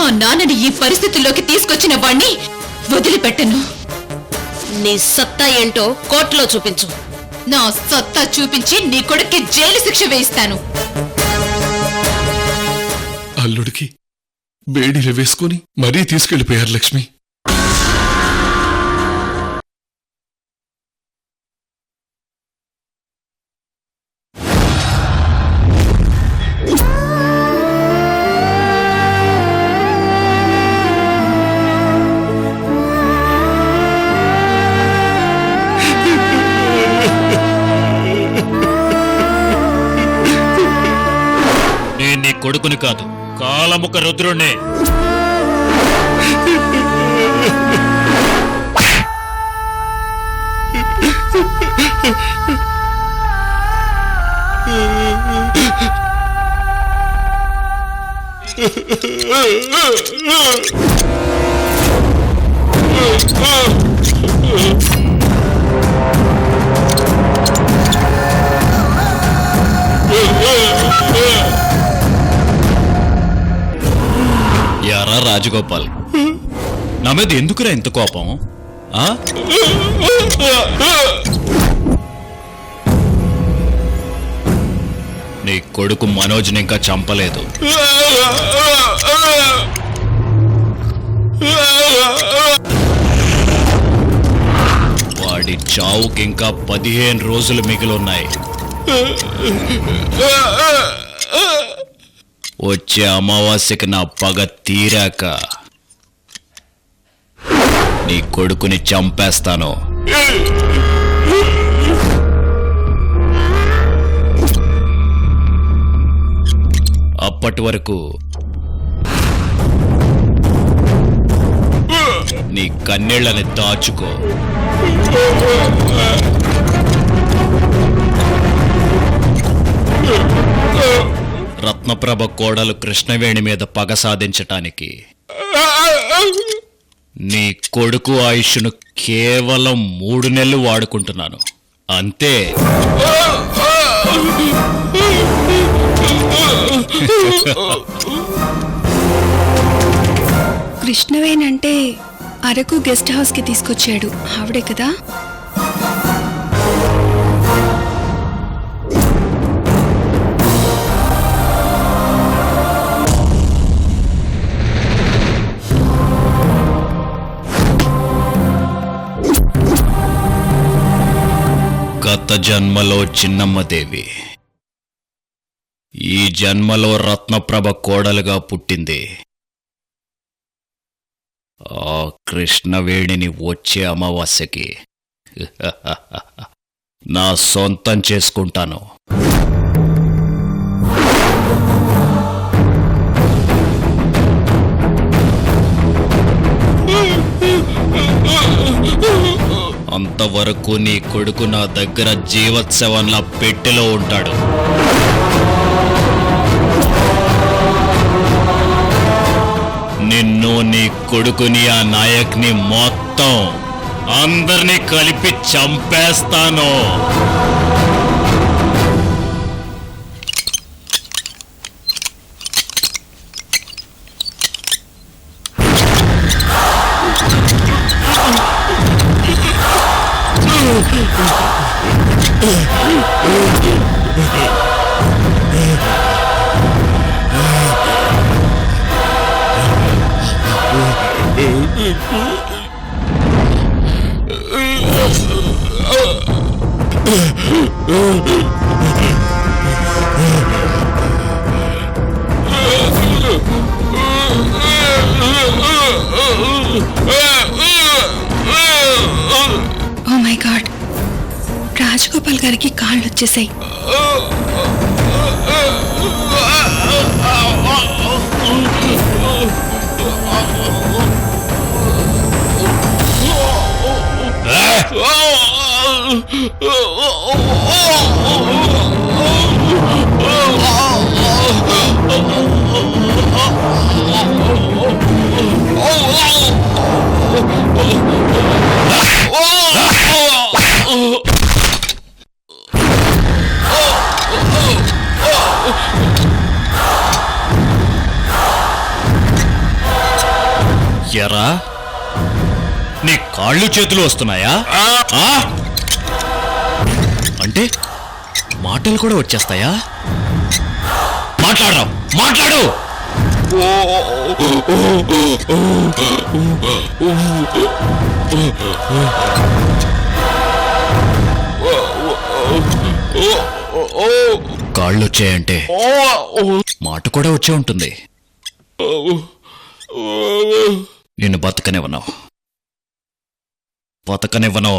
మా నాన్నని ఈ పరిస్థితుల్లోకి తీసుకొచ్చిన వాణ్ణి వదిలిపెట్టను. నీ సత్తా ఏంటో కోర్టులో చూపించు. నా సత్తా చూపించి నీ కొడుక్కి జైలు శిక్ష వేయిస్తాను. అల్లుడికి బేడీలు వేసుకుని మరీ తీసుకెళ్లిపోయారు లక్ష్మి. నీ కొడుకుని కాదు, కాలముఖ రుద్రుణ్ణే. యారా రాజగోపాల్, నా మీద ఎందుకురా ఇంత కోపం? నీ కొడుకు మనోజ్ని ఇంకా చంపలేదు. వాడి చావుకి ఇంకా 15 రోజులు మిగిలిన్నాయి. వచ్చే అమావాస్యకి నా పగ తీరాక నీ కొడుకుని చంపేస్తాను. అప్పటి వరకు నీ కన్నీళ్ళని దాచుకో. రత్నప్రభ కోడలు కృష్ణవేణి మీద పగ సాధించటానికి నీ కొడుకు ఆయుష్ను కేవలం 3 నెలలు వాడుకుంటున్నాను, అంతే. కృష్ణవేణంటే అరకు గెస్ట్ హౌస్ కి తీసుకొచ్చాడు, ఆవిడే కదా? గత జన్మలో చిన్నమ్మదేవి, ఈ జన్మలో రత్నప్రభ కోడలుగా పుట్టింది. ఆ కృష్ణవేణిని వచ్చే అమావాస్యకి నా సొంతం చేసుకుంటాను. అంతవరకు నీ కొడుకు నా దగ్గర జీవోత్సవంలా పెట్టెలో ఉంటాడు. నిన్ను, నీ కొడుకుని, ఆ నాయక్ని మొత్తం అందరినీ కలిపి చంపేస్తాను. ఓ మై గాడ్, రాజగోపాల్ గారికి కాళ్ళు వచ్చేసాయి. ఎరా నీ కాళ్ళు చేతులు వస్తున్నాయా ఆ? అంటే మాటలు కూడా వచ్చేస్తాయా? మాట్లాడరా, మాట్లాడు. కాళ్ళు వచ్చాయంటే మాట కూడా వచ్చే ఉంటుంది. నిన్ను బతకనివ్వను, బతకనివ్వను.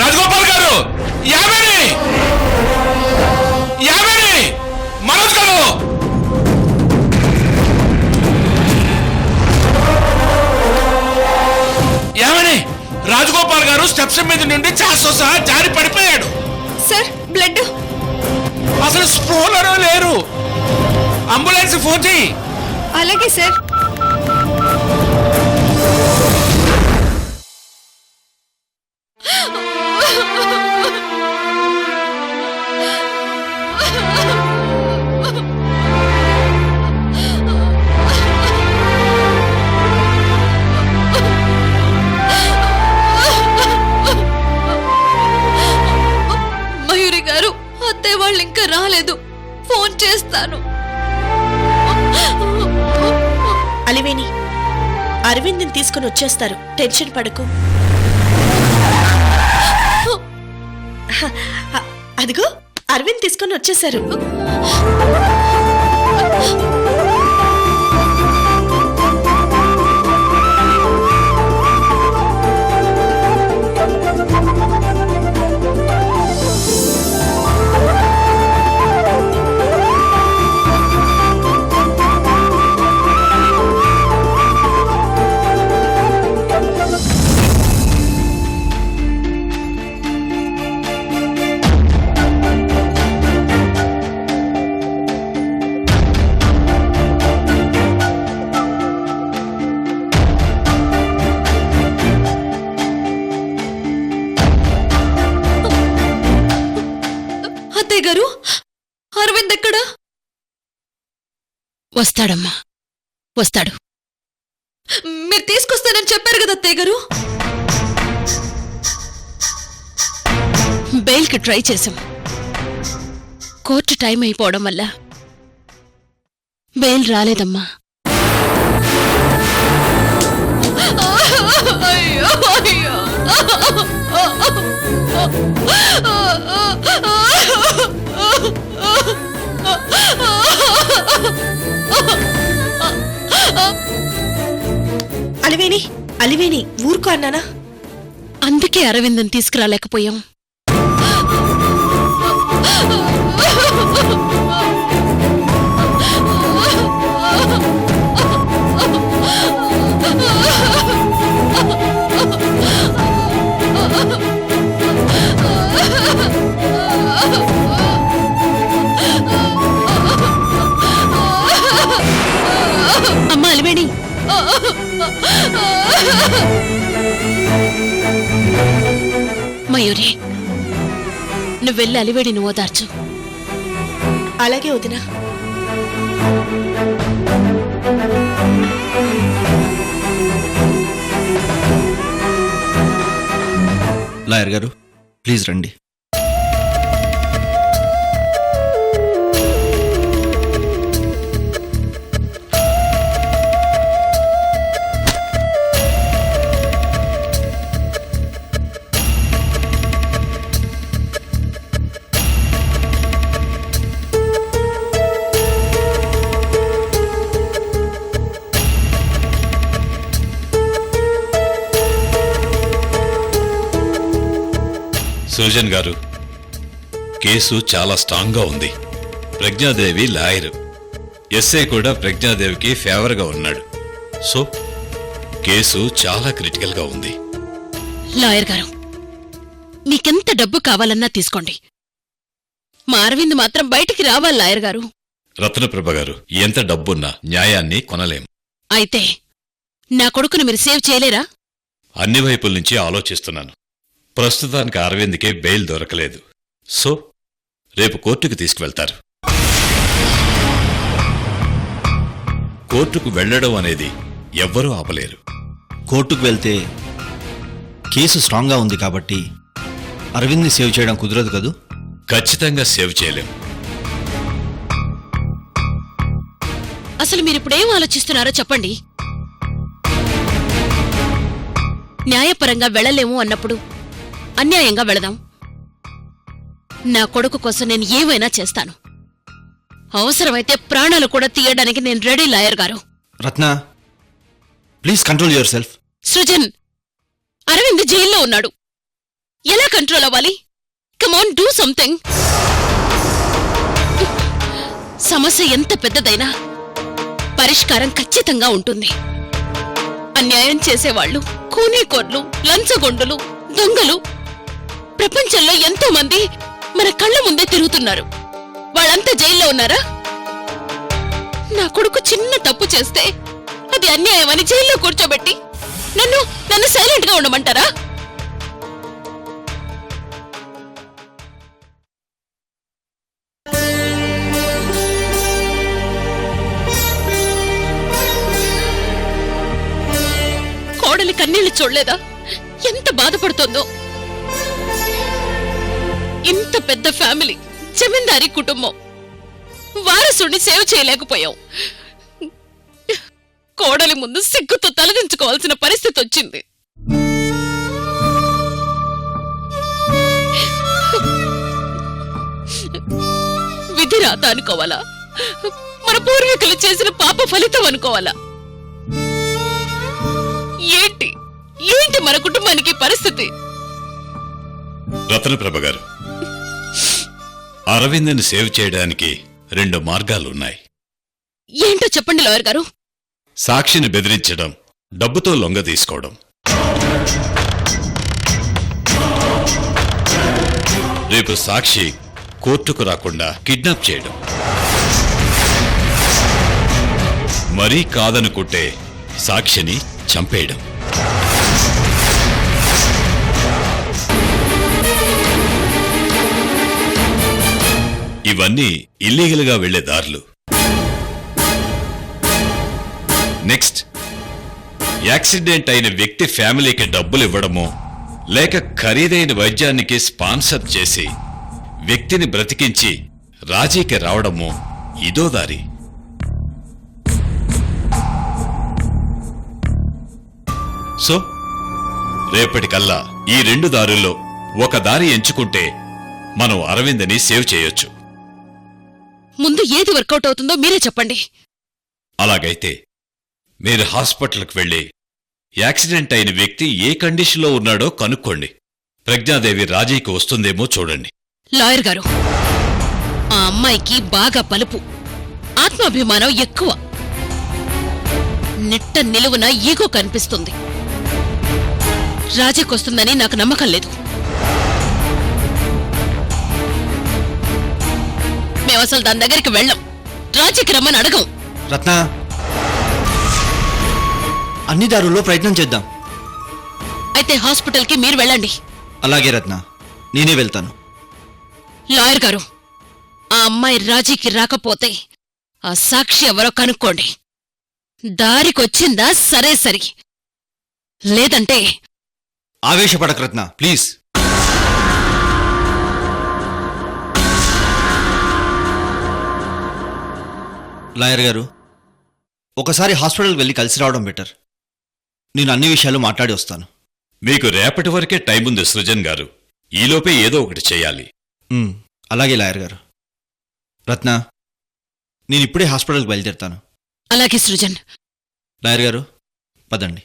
రాజగోపాల్ గారు, యావేరి యావేరి మనోజ్ గారు, యావేరి రాజగోపాల్ గారు స్టెప్స్ మీద నుండి సహా జారి పడిపోయాడు. Sir blood. అసలు స్పృహలో లేరు. అంబులెన్స్ ఫోన్ చేయి. అలాగే సార్. మయూరి గారు, అత్తయ్య వాళ్ళు ఇంకా రాలేదు. ఫోన్ చేస్తాను. అలివేణి, అరవింద్ని తీసుకుని వచ్చేస్తారు, టెన్షన్ పడకు. అదిగో అరవింద్ తీసుకొని వచ్చేసారు. అత్తయ్య గారు, అరవింద్ ఎక్కడా? వస్తాడమ్మా, వస్తాడు. మీరు తీసుకొస్తానని చెప్పారు కదా అత్తయ్య గారు. బెయిల్కి ట్రై చేశాం. కోర్టు టైం అయిపోవడం వల్ల బెయిల్ రాలేదమ్మా. అయ్యో అయ్యో. అలివేణి, అలివేణి ఊరుకో అన్నానా? అందుకే అరవింద్ని తీసుకురాలేకపోయాం. అమ్మా అలివేణి, మయూరి, నువ్వెళ్ళి అలివేడిని ఓదార్చు. అలాగే వదినా. లాయర్ గారు, ప్లీజ్ రండి. సృజన్ గారు, కేసు చాలా స్ట్రాంగ్గా ఉంది. ప్రజ్ఞాదేవి లాయరు, ఎస్ఐ కూడా ప్రజ్ఞాదేవికి ఫేవర్గా ఉన్నాడు. సో కేసు చాలా క్రిటికల్గా ఉంది. లాయర్ గారు, మీకెంత డబ్బు కావాలన్నా తీసుకోండి. మా అరవింద్ మాత్రం బయటికి రావాలి లాయర్ గారు. రత్నప్రభ గారు, ఎంత డబ్బున్నా న్యాయాన్ని కొనలేం. అయితే నా కొడుకుని మీరు సేవ్ చేయలేరా? అన్ని వైపుల నుంచి ఆలోచిస్తున్నాను. ప్రస్తుతానికి అరవింద్కే బెయిల్ దొరకలేదు. సో రేపు కోర్టుకు తీసుకువెళ్తారు. కోర్టుకు వెళ్లడం అనేది ఎవ్వరూ ఆపలేరు. కోర్టుకు వెళ్తే కేసు స్ట్రాంగ్గా ఉంది కాబట్టి అరవింద్ని సేవ్ చేయడం కుదరదు కదూ? ఖచ్చితంగా సేవ్ చేయలేం. అసలు మీరిప్పుడేం ఆలోచిస్తున్నారో చెప్పండి. న్యాయపరంగా వెళ్లలేము అన్నప్పుడు అన్యాయంగా వెళదాం. నా కొడుకు కోసం నేను ఏమైనా చేస్తాను. అవసరమైతే ప్రాణాలు కూడా తీయడానికి నేను రెడీ లాయర్ గారు. Ratna, please control yourself. Srujan, Arvind జైల్లో ఉన్నాడు. ఎలా కంట్రోల్ అవ్వాలి? Come on, do something. సమస్య ఎంత పెద్దదైనా పరిష్కారం ఖచ్చితంగా ఉంటుంది. అన్యాయం చేసేవాళ్లు, కూనీకోర్లు, లంచగొండులు, దొంగలు ప్రపంచంలో ఎంతో మంది మన కళ్ల ముందే తిరుగుతున్నారు. వాళ్ళంతా జైల్లో ఉన్నారా? నా కొడుకు చిన్న తప్పు చేస్తే అది అన్యాయమని జైల్లో కూర్చోబెట్టి నన్ను సైలెంట్ గా ఉండమంటారా? కోడలి కన్నీళ్లు చూడలేదా? ఎంత బాధపడుతోందో. ఇంత పెద్ద ఫ్యామిలీ, జమీందారీ కుటుంబం, వారసుని సేవ్ చేయలేకపోయాం. కోడలి ముందు సిగ్గుతో తలదించుకోవాల్సిన పరిస్థితి వచ్చింది. విధి రాత అనుకోవాలా? మన పూర్వీకులు చేసిన పాప ఫలితం అనుకోవాలా? ఏంటి ఏంటి మన కుటుంబానికి పరిస్థితి? రత్నప్రభ గారు, అరవింద్ని సేవ్ చేయడానికి 2 మార్గాలున్నాయి. ఏంటో చెప్పండి లాయర్ గారు. సాక్షిని బెదిరించడం, డబ్బుతో లొంగ తీసుకోవడం. రేపు సాక్షి కోర్టుకు రాకుండా కిడ్నాప్ చేయడం. మరీ కాదనుకుంటే సాక్షిని చంపేయడం. ఇవన్నీ ఇల్లీగల్గా వెళ్లే దారులు. నెక్స్ట్, యాక్సిడెంట్ అయిన వ్యక్తి ఫ్యామిలీకి డబ్బులు ఇవ్వడమో లేక ఖరీదైన వైద్యానికి స్పాన్సర్ చేసి వ్యక్తిని బ్రతికించి రాజీకి రావడమో ఇదో దారి. సో రేపటికల్లా ఈ 2 దారుల్లో ఒక దారి ఎంచుకుంటే మనం అరవింద్ని సేవ్ చేయొచ్చు. ముందు ఏది వర్కౌట్ అవుతుందో మీరే చెప్పండి. అలాగైతే మీరు హాస్పిటల్కి వెళ్ళి యాక్సిడెంట్ అయిన వ్యక్తి ఏ కండిషన్లో ఉన్నాడో కనుక్కోండి. ప్రజ్ఞాదేవి రాజీకి వస్తుందేమో చూడండి. లాయర్ గారు, ఆ అమ్మాయికి బాగా పలుపు, ఆత్మాభిమానం ఎక్కువ. నెట్ట నిలువున ఈగో కనిపిస్తుంది. రాజీకొస్తుందని నాకు నమ్మకం లేదు. మేమసలు దాని దగ్గరికి వెళ్ళం. రాజీకి రమ్మని అడగం. రత్న, అన్ని దారుల్లో ప్రయత్నం చేద్దాం. అయితే హాస్పిటల్కి మీరు వెళ్ళండి. అలాగే రత్న, నేనే వెళ్తాను. లాయర్ గారు, ఆ అమ్మాయి రాజీకి రాకపోతే ఆ సాక్షి ఎవరో కనుక్కోండి. దారికొచ్చిందా సరే సరి, లేదంటే... ఆవేశపడక రత్న, ప్లీజ్. లాయర్ గారు, ఒకసారి హాస్పిటల్కి వెళ్ళి కలిసి రావడం బెటర్. నేను అన్ని విషయాలు మాట్లాడి వస్తాను. మీకు రేపటి వరకే టైం ఉంది సృజన్ గారు. ఈలోపే ఏదో ఒకటి చేయాలి. అలాగే లాయర్ గారు. రత్న, నేను ఇప్పుడే హాస్పిటల్కి బయలుదేరుతాను. అలాగే సృజన్. లాయర్ గారు, పదండి.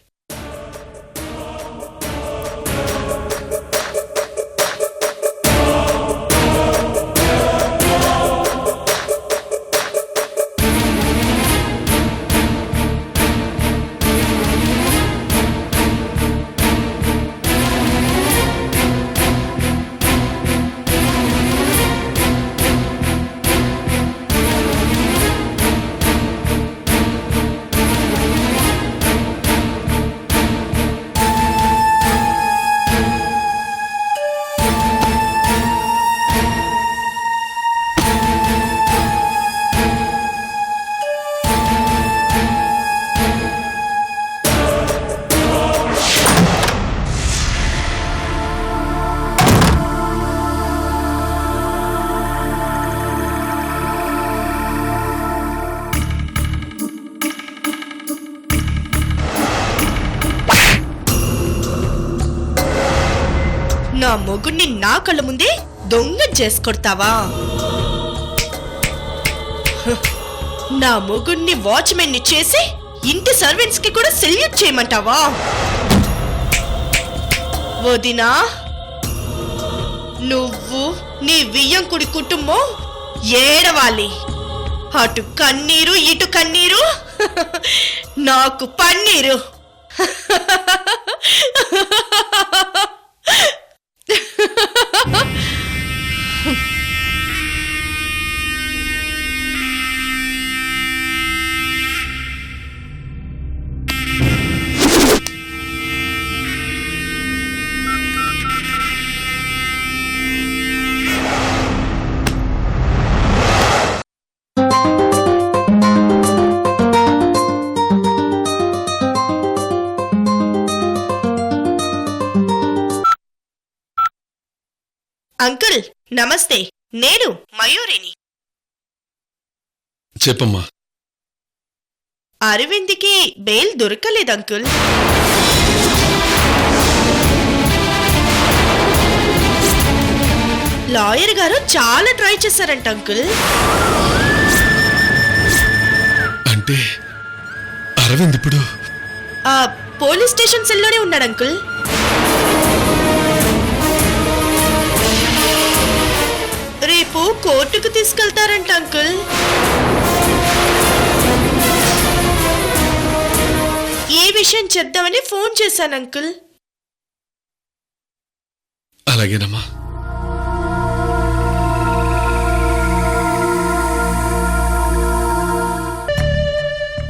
మొగుణ్ణి నా కళ్ళ ముందే దొంగ చేసుకొడతావా? హ, నా మొగుణ్ణి వాచ్మెన్ ని చేసి ఇంటి సర్వెంట్స్ కి కూడా సెల్యూట్ చేయమంటావా? వదినా, నువ్వు నీ వియ్యంకుడి కుటుంబం ఏడవాలి. అటు కన్నీరు ఇటు కన్నీరు, నాకు పన్నీరు. అంకుల్ నమస్తే, నేను మయూరిని. చెప్పమ్మా. అరవింద్కి బెయిల్ దొరకలేదు అంకుల్. లాయర్ గారు చాలా ట్రై చేశారంట అంకుల్. అంటే అరవింద్ ఇప్పుడు పోలీస్ స్టేషన్ సెల్లోనే ఉన్నాడు అంకుల్. రేపు కోర్టుకు తీసుకెళ్తారంట అంకుల్. ఏ విషయం చెప్దామని ఫోన్ చేశాను అంకుల్. అలాగేనమ్మా.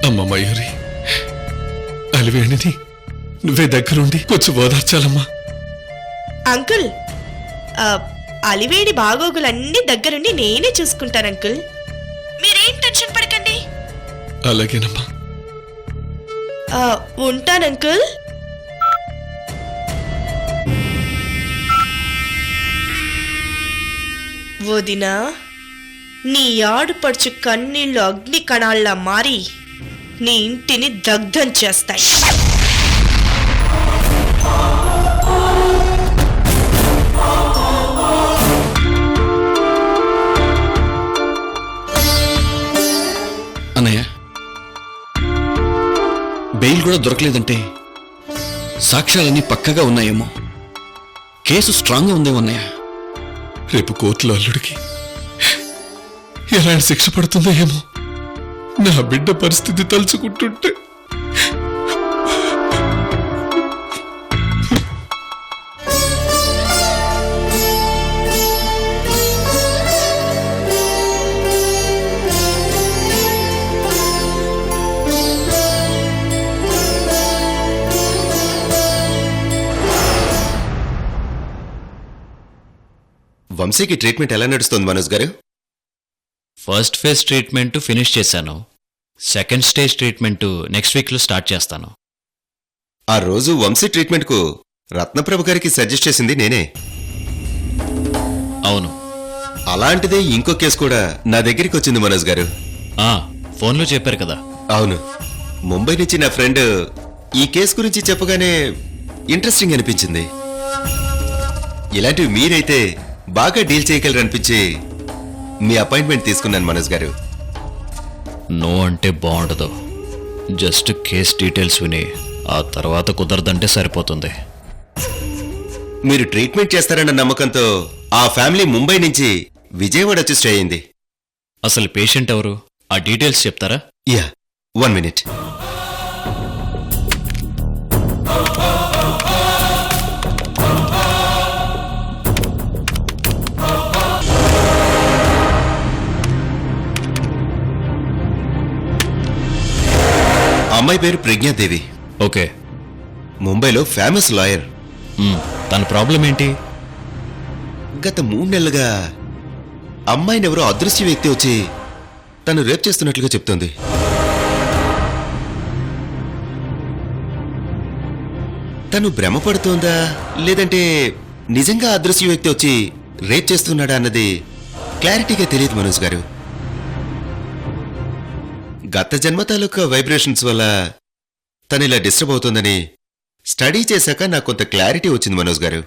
అమ్మ మయూరి, అలివేణిని నువ్వే దగ్గరుండి కొంచెం ఓదార్చాలమ్మా. అంకుల్, అలివేడి బాగోగులన్నీ దగ్గరుండి నేనే చూసుకుంటాను అంకుల్. మీరేం టెన్షన్ పడకండి. అలాగేనమ్మా. ఉంటాను అంకుల్. వదినా, నీ ఆడుపడుచు కన్నీళ్లు అగ్ని కణాల్లా మారి నీ ఇంటిని దగ్ధం చేస్తాయి. అన్నయ్య, బెయిల్ కూడా దొరకలేదంటే సాక్ష్యాలన్నీ పక్కగా ఉన్నాయేమో, కేసు స్ట్రాంగ్గా ఉందేమో అన్నయ్య. రేపు కోర్టులో అల్లుడికి ఎలాంటి శిక్ష పడుతుందో ఏమో. నా బిడ్డ పరిస్థితి తలుచుకుంటుంటే వంశీకి ట్రీట్మెంట్ ఎలా నడుస్తుంది మనోజ్ గారు? ఫస్ట్ ఫేజ్ ట్రీట్మెంట్ ఫినిష్ చేశాను. సెకండ్ స్టేజ్ ట్రీట్మెంట్ నెక్స్ట్ వీక్లో స్టార్ట్ చేస్తాను. ఆ రోజు వంశీ ట్రీట్మెంట్కు రత్నప్రభ గారికి సజెస్ట్ చేసింది నేనే. అవును. అలాంటిదే ఇంకో కేసు కూడా నా దగ్గరికి వచ్చింది మనోజ్ గారు. ఫోన్లో చెప్పారు కదా. అవును, ముంబై నుంచి నా ఫ్రెండ్ ఈ కేసు గురించి చెప్పగానే ఇంట్రెస్టింగ్ అనిపించింది. ఇలాంటివి మీరైతే బాగా డీల్ చేయగలరనిపించి మీ అపాయింట్మెంట్ తీసుకున్నాను మనోజ్ గారు. నో అంటే బాగుండదు. జస్ట్ కేస్ డీటెయిల్స్ విని ఆ తర్వాత కుదరదంటే సరిపోతుంది. మీరు ట్రీట్మెంట్ చేస్తారన్న నమ్మకంతో ఆ ఫ్యామిలీ ముంబై నుంచి విజయవాడ వచ్చి స్టే అయింది. అసలు పేషెంట్ ఎవరు? ఆ డీటెయిల్స్ చెప్తారా? Yeah, 1 minute. అమ్మాయి పేరు ప్రజ్ఞాదేవి. ఓకే. ముంబైలో ఫేమస్ లాయర్. తన ప్రాబ్లం ఏంటి? గత 3 నెలలుగా అమ్మాయిని ఎవరో అదృశ్య వ్యక్తి వచ్చి తను రేప్ చేస్తున్నట్లుగా చెప్తోంది. తను భ్రమపడుతోందా లేదంటే నిజంగా అదృశ్య వ్యక్తి వచ్చి రేప్ చేస్తున్నాడా అన్నది క్లారిటీగా తెలియదు మనోజ్ గారు. గత జన్మ తాలూకా వైబ్రేషన్స్ వల్ల తను ఇలా డిస్టర్బ్ అవుతోందని స్టడీ చేశాక నాకు కొంత క్లారిటీ వచ్చింది మనోజ్ గారు.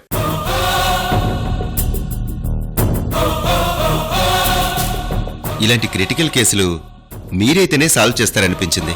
ఇలాంటి క్రిటికల్ కేసులు మీరైతేనే సాల్వ్ చేస్తారనిపించింది.